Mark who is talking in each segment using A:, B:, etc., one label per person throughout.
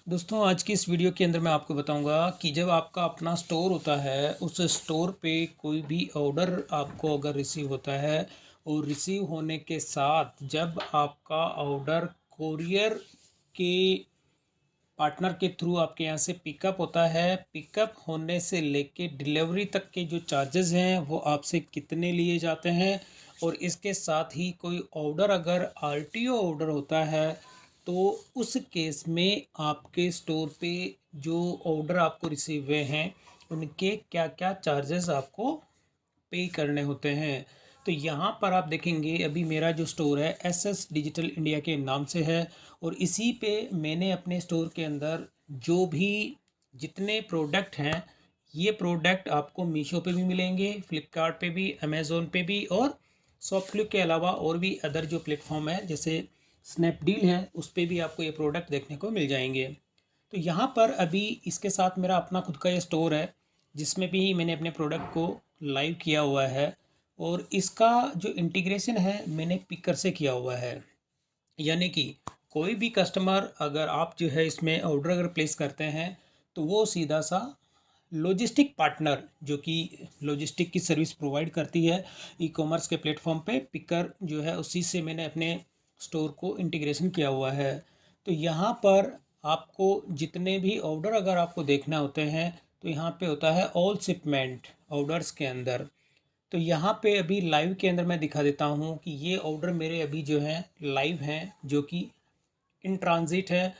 A: दोस्तों आज की इस वीडियो के अंदर मैं आपको बताऊंगा कि जब आपका अपना स्टोर होता है उस स्टोर पे कोई भी ऑर्डर आपको अगर रिसीव होता है और रिसीव होने के साथ जब आपका ऑर्डर कोरियर के पार्टनर के थ्रू आपके यहाँ से पिकअप होता है, पिकअप होने से लेके डिलीवरी तक के जो चार्जेस हैं वो आपसे कितने लिए जाते हैं। और इसके साथ ही कोई ऑर्डर अगर आरटीओ ऑर्डर होता है तो उस केस में आपके स्टोर पे जो ऑर्डर आपको रिसीव हुए हैं उनके क्या क्या चार्जेस आपको पे करने होते हैं। तो यहाँ पर आप देखेंगे अभी मेरा जो स्टोर है एसएस डिजिटल इंडिया के नाम से है और इसी पे मैंने अपने स्टोर के अंदर जो भी जितने प्रोडक्ट हैं ये प्रोडक्ट आपको मीशो पे भी मिलेंगे, फ्लिपकार्ट पे भी, अमेज़ोन पे भी और शॉपक्लूज के अलावा और भी अदर जो प्लेटफॉर्म है जैसे स्नैपडील है उस पे भी आपको ये प्रोडक्ट देखने को मिल जाएंगे। तो यहाँ पर अभी इसके साथ मेरा अपना खुद का ये स्टोर है जिसमें भी मैंने अपने प्रोडक्ट को लाइव किया हुआ है और इसका जो इंटीग्रेशन है मैंने पिकर से किया हुआ है। यानी कि कोई भी कस्टमर अगर आप जो है इसमें ऑर्डर अगर प्लेस करते हैं तो वो सीधा सा लॉजिस्टिक पार्टनर जो कि लॉजिस्टिक की सर्विस प्रोवाइड करती है ई कॉमर्स के प्लेटफॉर्म पे पिकर जो है उसी से मैंने अपने स्टोर को इंटीग्रेशन किया हुआ है। तो यहाँ पर आपको जितने भी ऑर्डर अगर आपको देखना होते हैं तो यहाँ पे होता है ऑल शिपमेंट ऑर्डर्स के अंदर। तो यहाँ पे अभी लाइव के अंदर मैं दिखा देता हूँ कि ये ऑर्डर मेरे अभी जो हैं लाइव हैं जो कि इन ट्रांजिट है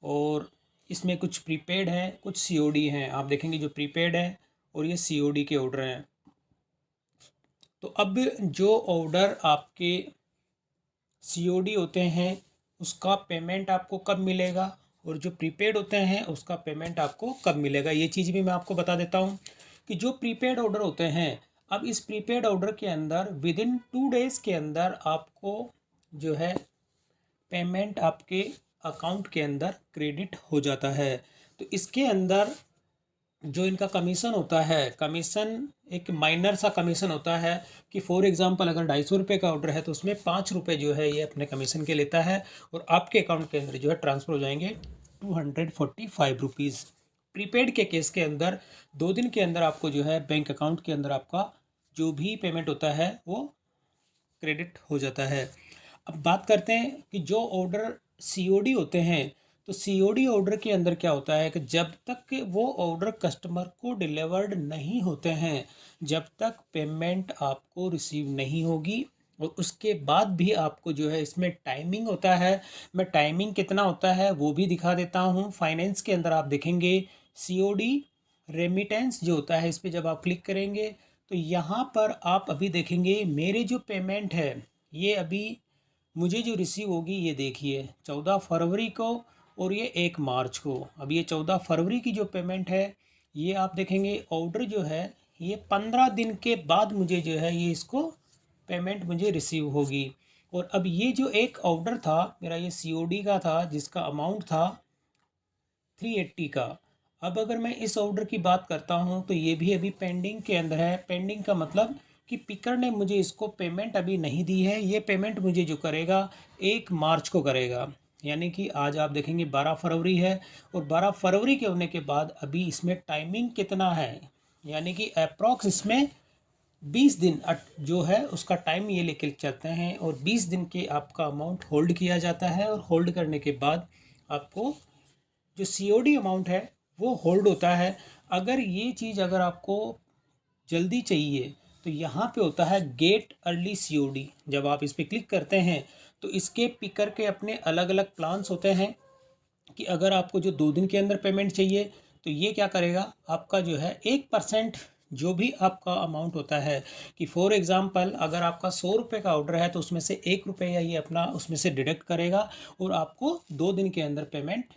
A: और इसमें कुछ प्रीपेड हैं कुछ सीओडी हैं। आप देखेंगे जो प्रीपेड है और ये सीओडी के ऑर्डर हैं। तो अब जो ऑर्डर आपके सीओडी होते हैं उसका पेमेंट आपको कब मिलेगा और जो प्रीपेड होते हैं उसका पेमेंट आपको कब मिलेगा ये चीज़ भी मैं आपको बता देता हूँ कि जो प्रीपेड ऑर्डर होते हैं अब इस प्रीपेड ऑर्डर के अंदर विद इन 2 डेज़ के अंदर आपको जो है पेमेंट आपके अकाउंट के अंदर क्रेडिट हो जाता है। तो इसके अंदर जो इनका कमीशन होता है, कमीशन एक माइनर सा कमीशन होता है कि फॉर एग्जांपल अगर 250 रुपये का ऑर्डर है तो उसमें 5 रुपये जो है ये अपने कमीशन के लेता है और आपके अकाउंट के अंदर जो है ट्रांसफ़र हो जाएंगे 245 रुपीज़। प्रीपेड के केस के अंदर 2 दिन के अंदर आपको जो है बैंक अकाउंट के अंदर आपका जो भी पेमेंट होता है वो क्रेडिट हो जाता है। अब बात करते हैं कि जो ऑर्डर सीओडी होते हैं तो सीओडी ऑर्डर के अंदर क्या होता है कि जब तक वो ऑर्डर कस्टमर को डिलीवर्ड नहीं होते हैं जब तक पेमेंट आपको रिसीव नहीं होगी और उसके बाद भी आपको जो है इसमें टाइमिंग होता है। मैं टाइमिंग कितना होता है वो भी दिखा देता हूँ। फाइनेंस के अंदर आप देखेंगे सीओडी रेमिटेंस जो होता है इस पर जब आप क्लिक करेंगे तो यहाँ पर आप अभी देखेंगे मेरे जो पेमेंट है ये अभी मुझे जो रिसीव होगी ये देखिए 14 फरवरी को और ये 1 मार्च को। अब ये 14 फरवरी की जो पेमेंट है ये आप देखेंगे ऑर्डर जो है ये 15 दिन के बाद मुझे जो है ये इसको पेमेंट मुझे रिसीव होगी। और अब ये जो एक ऑर्डर था मेरा ये सीओडी का था जिसका अमाउंट था 380 का। अब अगर मैं इस ऑर्डर की बात करता हूँ तो ये भी अभी पेंडिंग के अंदर है। पेंडिंग का मतलब कि पिकर ने मुझे इसको पेमेंट अभी नहीं दी है। ये पेमेंट मुझे जो करेगा 1 मार्च को करेगा। यानी कि आज आप देखेंगे 12 फरवरी है और 12 फरवरी के होने के बाद अभी इसमें टाइमिंग कितना है यानी कि अप्रॉक्स इसमें 20 दिन जो है उसका टाइम ये लेके चलते हैं और 20 दिन के आपका अमाउंट होल्ड किया जाता है और होल्ड करने के बाद आपको जो सीओडी अमाउंट है वो होल्ड होता है। अगर ये चीज़ अगर आपको जल्दी चाहिए तो यहाँ पे होता है गेट अर्ली सीओडी। जब आप इस पर क्लिक करते हैं तो इसके पिकर के अपने अलग अलग प्लान्स होते हैं कि अगर आपको जो 2 दिन के अंदर पेमेंट चाहिए तो ये क्या करेगा आपका जो है 1% जो भी आपका अमाउंट होता है कि फॉर एग्ज़ाम्पल अगर आपका 100 रुपये का ऑर्डर है तो उसमें से 1 रुपया ये अपना उसमें से डिडक्ट करेगा और आपको 2 दिन के अंदर पेमेंट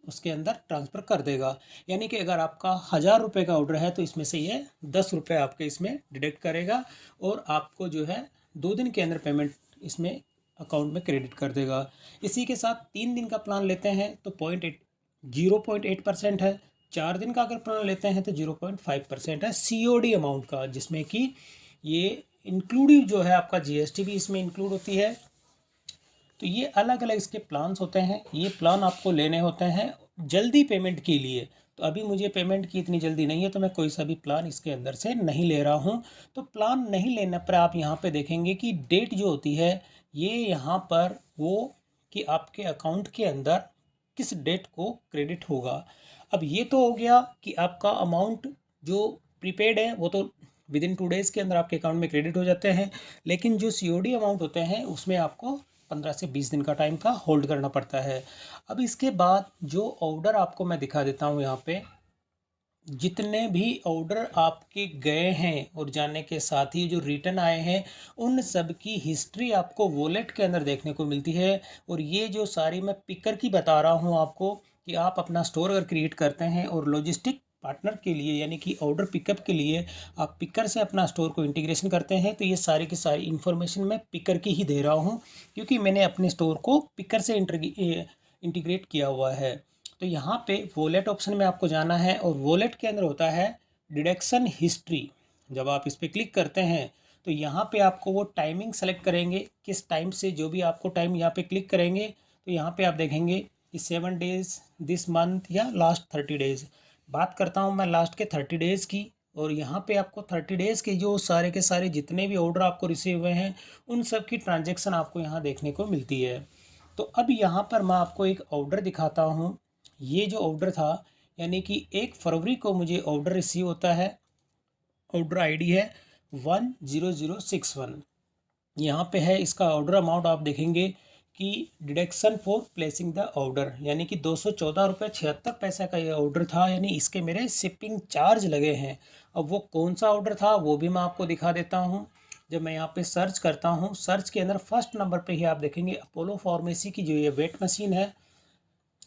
A: उसके अंदर ट्रांसफ़र कर देगा। यानी कि अगर आपका 1000 रुपये का ऑर्डर है तो इसमें से ये 10 रुपये आपके इसमें डिडक्ट करेगा और आपको जो है 2 दिन के अंदर पेमेंट इसमें अकाउंट में क्रेडिट कर देगा। इसी के साथ 3 दिन का प्लान लेते हैं तो 0.8% है। 4 दिन का अगर प्लान लेते हैं तो 0.5% है सीओडी अमाउंट का, जिसमें कि ये इंक्लूडिव जो है आपका जीएसटी भी इसमें इंक्लूड होती है। तो ये अलग अलग इसके प्लान्स होते हैं। ये प्लान आपको लेने होते हैं जल्दी पेमेंट के लिए। तो अभी मुझे पेमेंट की इतनी जल्दी नहीं है, तो मैं कोई सा भी प्लान इसके अंदर से नहीं ले रहा हूँ। तो प्लान नहीं लेने पर आप यहाँ पे देखेंगे कि डेट जो होती है ये यहाँ पर वो कि आपके अकाउंट के अंदर किस डेट को क्रेडिट होगा। अब ये तो हो गया कि आपका अमाउंट जो प्रीपेड है वो तो विद इन 2 डेज़ के अंदर आपके अकाउंट में क्रेडिट हो जाते हैं। लेकिन जो सीओडी अमाउंट होते हैं उसमें आपको 15 से 20 दिन का टाइम का होल्ड करना पड़ता है। अब इसके बाद जो ऑर्डर आपको मैं दिखा देता हूँ यहाँ पे, जितने भी ऑर्डर आपके गए हैं और जाने के साथ ही जो रिटर्न आए हैं उन सब की हिस्ट्री आपको वॉलेट के अंदर देखने को मिलती है। और ये जो सारी मैं पिकर की बता रहा हूँ आपको कि आप अपना स्टोर अगर क्रिएट करते हैं और लॉजिस्टिक पार्टनर के लिए यानी कि ऑर्डर पिकअप के लिए आप पिकर से अपना स्टोर को इंटीग्रेशन करते हैं, तो ये सारी की सारी इन्फॉर्मेशन मैं पिकर की ही दे रहा हूँ क्योंकि मैंने अपने स्टोर को पिकर से इंटीग्रेट किया हुआ है। तो यहाँ पे वॉलेट ऑप्शन में आपको जाना है और वॉलेट के अंदर होता है डिडक्शन हिस्ट्री। जब आप इस पर क्लिक करते हैं तो यहाँ पे आपको वो टाइमिंग सेलेक्ट करेंगे, किस टाइम से जो भी आपको टाइम यहाँ पे क्लिक करेंगे तो यहाँ पे आप देखेंगे कि 7 डेज़, दिस मंथ या लास्ट 30 डेज़। बात करता हूँ मैं लास्ट के 30 डेज़ की। और यहाँ पे आपको 30 डेज़ के जो सारे के सारे जितने भी ऑर्डर आपको रिसीव हुए हैं उन सब की ट्रांजेक्शन आपको यहाँ देखने को मिलती है। तो अब यहाँ पर मैं आपको एक ऑर्डर दिखाता हूँ। ये जो ऑर्डर था यानी कि 1 फरवरी को मुझे ऑर्डर रिसीव होता है। ऑर्डर आईडी है 10061। यहाँ पे है इसका ऑर्डर अमाउंट आप देखेंगे कि deduction for placing the order यानी कि 214 रुपये 76 पैसे का ये ऑर्डर था, यानी इसके मेरे शिपिंग चार्ज लगे हैं। अब वो कौन सा ऑर्डर था वो भी मैं आपको दिखा देता हूँ। जब मैं यहाँ पे सर्च करता हूँ, सर्च के अंदर फर्स्ट नंबर पे ही आप देखेंगे अपोलो फार्मेसी की जो ये वेट मशीन है।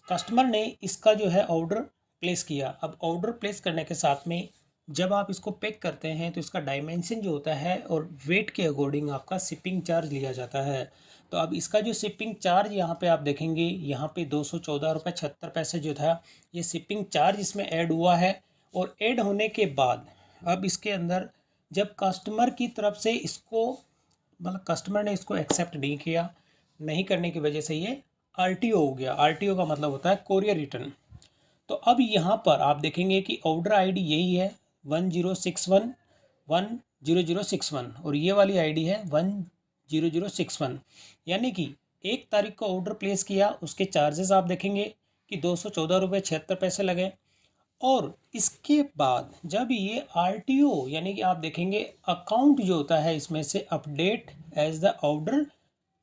A: कस्टमर ने इसका जो है ऑर्डर प्लेस किया। अब ऑर्डर प्लेस करने के साथ में जब आप इसको पैक करते हैं तो इसका डायमेंशन जो होता है और वेट के अकॉर्डिंग आपका शिपिंग चार्ज लिया जाता है। तो अब इसका जो शिपिंग चार्ज यहाँ पे आप देखेंगे, यहाँ पे 214 रुपये 76 पैसे जो था ये शिपिंग चार्ज इसमें ऐड हुआ है। और ऐड होने के बाद अब इसके अंदर जब कस्टमर की तरफ से इसको मतलब कस्टमर ने इसको एक्सेप्ट नहीं किया, नहीं करने की वजह से ये आरटीओ हो गया। आरटीओ का मतलब होता है कोरियर रिटर्न। तो अब यहाँ पर आप देखेंगे कि ऑर्डर आईडी यही है 1061 और ये वाली आईडी है 10061। यानी कि 1 तारीख को ऑर्डर प्लेस किया, उसके चार्जेस आप देखेंगे कि 214 रुपये 76 पैसे लगे। और इसके बाद जब ये आरटीओ यानी कि आप देखेंगे अकाउंट जो होता है इसमें से update as the order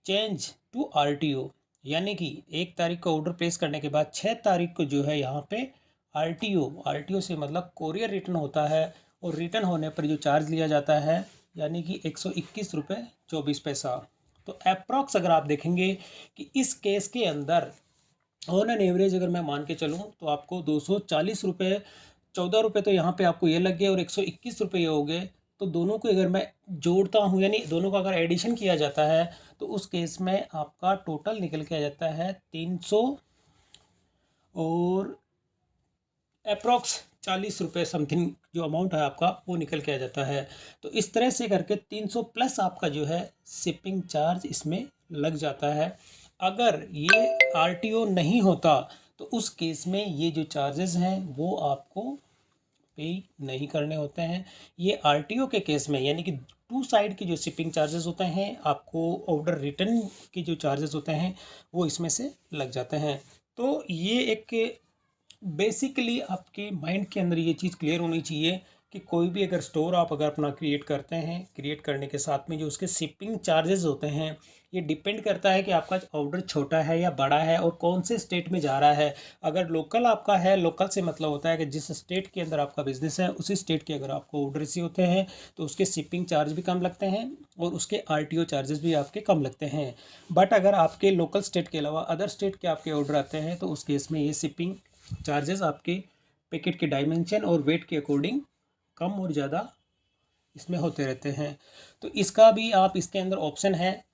A: change to RTO, यानी कि 1 तारीख को ऑर्डर प्लेस करने के बाद 6 तारीख को जो है यहाँ पे आरटीओ, आरटीओ से मतलब कोरियर रिटर्न होता है। और रिटर्न होने पर जो चार्ज लिया जाता है यानी कि 121 रुपये 24 पैसा। तो अप्रॉक्स अगर आप देखेंगे कि इस केस के अंदर ऑन एन एवरेज अगर मैं मान के चलूँ तो आपको 240 रुपये 14 रुपये तो यहाँ पे आपको ये लग गए और 121 रुपये ये हो गए। तो दोनों को अगर मैं जोड़ता हूँ यानी दोनों का अगर एडिशन किया जाता है तो उस केस में आपका टोटल निकल के आ जाता है 300 और अप्रॉक्स 40 रुपये समथिंग जो अमाउंट है आपका वो निकल के आ जाता है। तो इस तरह से करके 300 प्लस आपका जो है शिपिंग चार्ज इसमें लग जाता है। अगर ये आरटीओ नहीं होता तो उस केस में ये जो चार्जेस हैं वो आपको पे नहीं करने होते हैं। ये आरटीओ के केस में यानी कि 2 साइड के जो शिपिंग चार्जेस होते हैं, आपको ऑर्डर रिटर्न के जो चार्जेस होते हैं वो इसमें से लग जाते हैं। तो ये एक बेसिकली आपके माइंड के अंदर ये चीज़ क्लियर होनी चाहिए कि कोई भी अगर स्टोर आप अगर अपना क्रिएट करते हैं, क्रिएट करने के साथ में जो उसके शिपिंग चार्जेस होते हैं ये डिपेंड करता है कि आपका ऑर्डर छोटा है या बड़ा है और कौन से स्टेट में जा रहा है। अगर लोकल आपका है, लोकल से मतलब होता है कि जिस स्टेट के अंदर आपका बिजनेस है उसी स्टेट के अगर आपको ऑर्डर रिसीव होते हैं तो उसके शिपिंग चार्ज भी कम लगते हैं और उसके आरटीओ चार्जेस भी आपके कम लगते हैं। बट अगर आपके लोकल स्टेट के अलावा अदर स्टेट के आपके ऑर्डर आते हैं तो उस केस में ये शिपिंग चार्जेस आपके पैकेट के डायमेंशन और वेट के अकॉर्डिंग कम और ज़्यादा इसमें होते रहते हैं। तो इसका भी आप इसके अंदर ऑप्शन है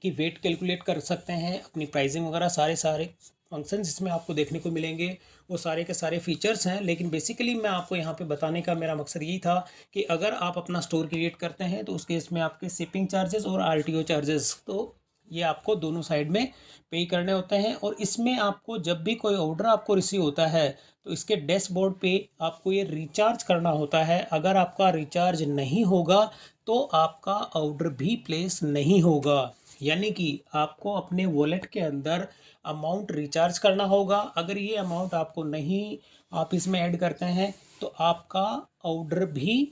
A: कि वेट कैलकुलेट कर सकते हैं, अपनी प्राइसिंग वगैरह सारे सारे फंक्शंस इसमें आपको देखने को मिलेंगे। वो सारे के सारे फीचर्स हैं। लेकिन बेसिकली मैं आपको यहाँ पे बताने का मेरा मकसद यही था कि अगर आप अपना स्टोर क्रिएट करते हैं तो उस केस में आपके शिपिंग चार्जेस और आरटीओ चार्जेस तो ये आपको दोनों साइड में पे करने होते हैं। और इसमें आपको जब भी कोई ऑर्डर आपको रिसीव होता है तो इसके डैशबोर्ड पे आपको ये रिचार्ज करना होता है। अगर आपका रिचार्ज नहीं होगा तो आपका ऑर्डर भी प्लेस नहीं होगा। यानी कि आपको अपने वॉलेट के अंदर अमाउंट रिचार्ज करना होगा। अगर ये अमाउंट आपको नहीं आप इसमें ऐड करते हैं तो आपका ऑर्डर भी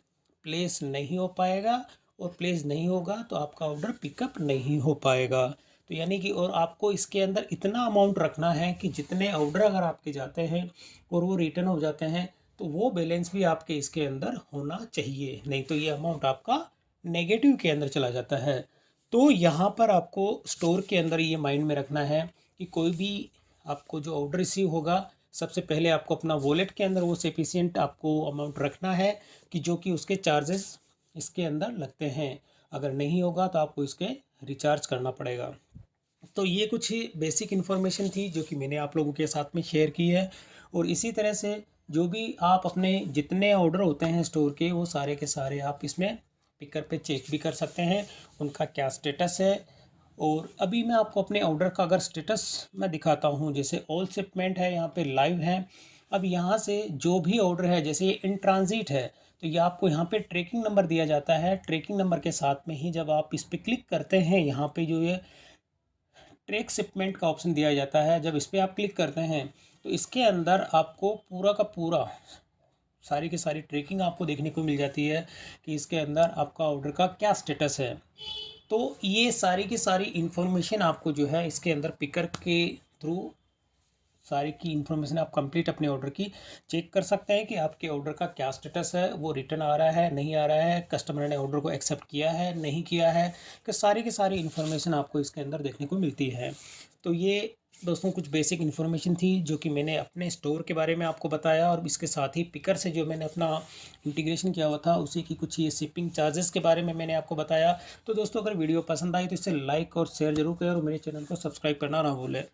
A: प्लेस नहीं हो पाएगा, और प्लेस नहीं होगा तो आपका ऑर्डर पिकअप नहीं हो पाएगा। तो यानी कि और आपको इसके अंदर इतना अमाउंट रखना है कि जितने ऑर्डर अगर आपके जाते हैं और वो रिटर्न हो जाते हैं तो वो बैलेंस भी आपके इसके अंदर होना चाहिए, नहीं तो ये अमाउंट आपका नेगेटिव के अंदर चला जाता है। तो यहाँ पर आपको स्टोर के अंदर ये माइंड में रखना है कि कोई भी आपको जो ऑर्डर रिसीव होगा सबसे पहले आपको अपना वॉलेट के अंदर वो सफिशिएंट आपको अमाउंट रखना है कि जो कि उसके चार्जेस इसके अंदर लगते हैं। अगर नहीं होगा तो आपको इसके रिचार्ज करना पड़ेगा। तो ये कुछ बेसिक इन्फॉर्मेशन थी जो कि मैंने आप लोगों के साथ में शेयर की है। और इसी तरह से जो भी आप अपने जितने ऑर्डर होते हैं स्टोर के वो सारे के सारे आप इसमें पिकर पे चेक भी कर सकते हैं उनका क्या स्टेटस है। और अभी मैं आपको अपने ऑर्डर का अगर स्टेटस मैं दिखाता हूँ, जैसे ऑल शिपमेंट है यहाँ पे लाइव है। अब यहाँ से जो भी ऑर्डर है जैसे ये इन ट्रांजिट है तो ये आपको यहाँ पे ट्रैकिंग नंबर दिया जाता है। ट्रैकिंग नंबर के साथ में ही जब आप इस पर क्लिक करते हैं यहाँ पे जो ये ट्रैक शिपमेंट का ऑप्शन दिया जाता है, जब इस पर आप क्लिक करते हैं तो इसके अंदर आपको पूरा का पूरा सारी की सारी ट्रैकिंग आपको देखने को मिल जाती है कि इसके अंदर आपका ऑर्डर का क्या स्टेटस है। तो ये सारी की सारी इन्फॉर्मेशन आपको जो है इसके अंदर पिकर के थ्रू सारी की इन्फॉर्मेशन आप कंप्लीट अपने ऑर्डर की चेक कर सकते हैं कि आपके ऑर्डर का क्या स्टेटस है, वो रिटर्न आ रहा है नहीं आ रहा है, कस्टमर ने ऑर्डर को एक्सेप्ट किया है नहीं किया है, कि सारी की सारी इन्फॉर्मेशन आपको इसके अंदर देखने को मिलती है। तो ये दोस्तों कुछ बेसिक इन्फॉर्मेशन थी जो कि मैंने अपने स्टोर के बारे में आपको बताया, और इसके साथ ही पिकर से जो मैंने अपना इंटीग्रेशन किया हुआ था उसी की कुछ ये शिपिंग चार्जेस के बारे में मैंने आपको बताया। तो दोस्तों अगर वीडियो पसंद आई तो इसे लाइक और शेयर जरूर करें और मेरे चैनल को सब्सक्राइब करना ना भूलें।